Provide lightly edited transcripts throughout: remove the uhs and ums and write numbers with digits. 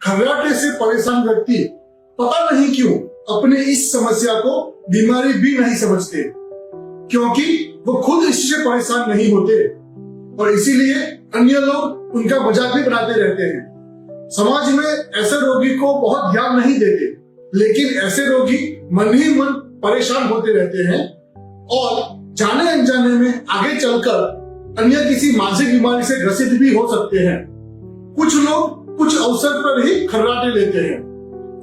खर्राटे से परेशान व्यक्ति पता नहीं क्यों अपने इस समस्या को बीमारी भी नहीं समझते, क्योंकि वो खुद इससे परेशान नहीं होते और इसीलिए अन्य लोग उनका मजाक भी बनाते रहते हैं। समाज में ऐसे रोगी को बहुत ध्यान नहीं देते, लेकिन ऐसे रोगी मन ही मन परेशान होते रहते हैं और जाने अनजाने में आगे चलकर अन्य किसी मानसिक बीमारी से ग्रसित भी हो सकते हैं। कुछ लोग कुछ अवसर पर ही खर्राटे लेते हैं,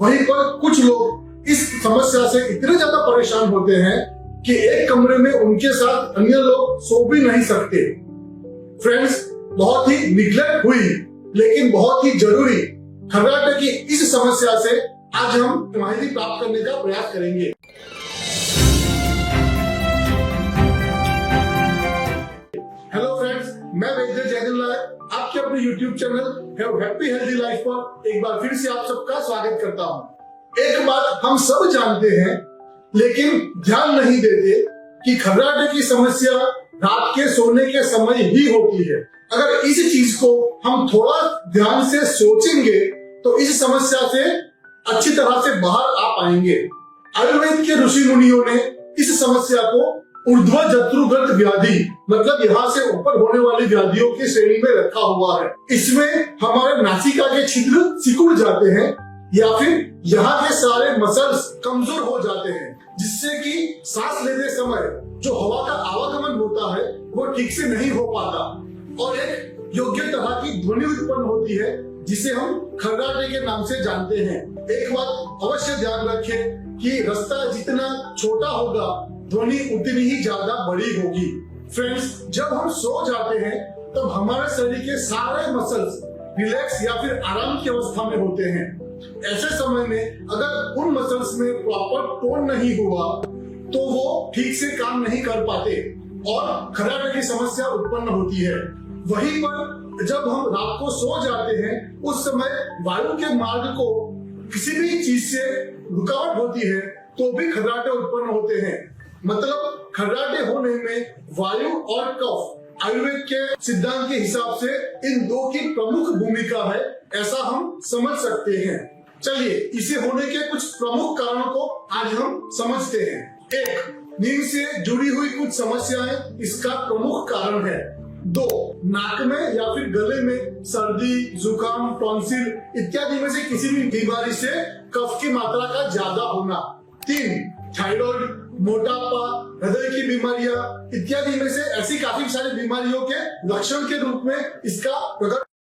वहीं पर कुछ लोग इस समस्या से इतने ज्यादा परेशान होते हैं कि एक कमरे में उनके साथ अन्य लोग सो भी नहीं सकते। फ्रेंड्स, बहुत ही निग्लेक्ट हुई लेकिन बहुत ही जरूरी खर्राटे की इस समस्या से आज हम माहिती प्राप्त करने का प्रयास करेंगे। हेलो फ्रेंड्स, मैं वैद्य जयदीप नायक आपके अपने YouTube channel happy healthy life पर एक बार फिर से आप सबका स्वागत करता हूं। एक बात हम सब जानते हैं लेकिन ध्यान नहीं देते कि खर्राटे की समस्या रात के सोने के समय ही होती है। अगर इस चीज को हम थोड़ा ध्यान से सोचेंगे तो इस समस्या से अच्छी तरह से बाहर आ पाएंगे। आयुर्वेद के ऋषि मुनियों ने इस समस्या को ऊर्ध्व जत्रुगत व्याधि मतलब यहाँ से ऊपर होने वाली व्याधियों की श्रेणी में रखा हुआ है। इसमें हमारे नासिका के छिद्र सिकुड़ जाते हैं या फिर यहाँ के सारे मसल्स कमजोर हो जाते हैं, जिससे कि सांस लेते समय जो हवा का आवागमन होता है वो ठीक से नहीं हो पाता और एक योग्य तरह की ध्वनि उत्पन्न होती है जिसे हम खर्राटे के नाम से जानते हैं। एक बात अवश्य ध्यान रखें कि रास्ता जितना छोटा होगा ध्वनि उतनी ही ज्यादा बड़ी होगी। फ्रेंड्स, जब हम सो जाते हैं तब हमारे शरीर के सारे मसल्स रिलैक्स या फिर आराम की अवस्था में होते हैं। ऐसे समय में अगर उन मसल्स में प्रॉपर टोन नहीं हुआ तो वो ठीक से काम नहीं कर पाते और खर्राटे की समस्या उत्पन्न होती है। वहीं पर जब हम रात को सो जाते हैं उस समय वायु के मार्ग को किसी भी चीज से रुकावट होती है तो भी खर्राटे उत्पन्न होते हैं। मतलब खर्राटे होने में वायु और कफ आयुर्वेद के सिद्धांत के हिसाब से इन दो की प्रमुख भूमिका है, ऐसा हम समझ सकते हैं। चलिए इसे होने के कुछ प्रमुख कारणों को आज हम समझते हैं। एक, नींद से जुड़ी हुई कुछ समस्याएं इसका प्रमुख कारण है। दो, नाक में या फिर गले में सर्दी, जुकाम, टॉन्सिल इत्यादि में से किसी भी बीमारी से कफ की मात्रा का ज्यादा होना। तीन, थायराइड, मोटापा, हृदय की बीमारियां इत्यादि में से ऐसी काफी सारी बीमारियों के लक्षण के रूप में इसका प्रकट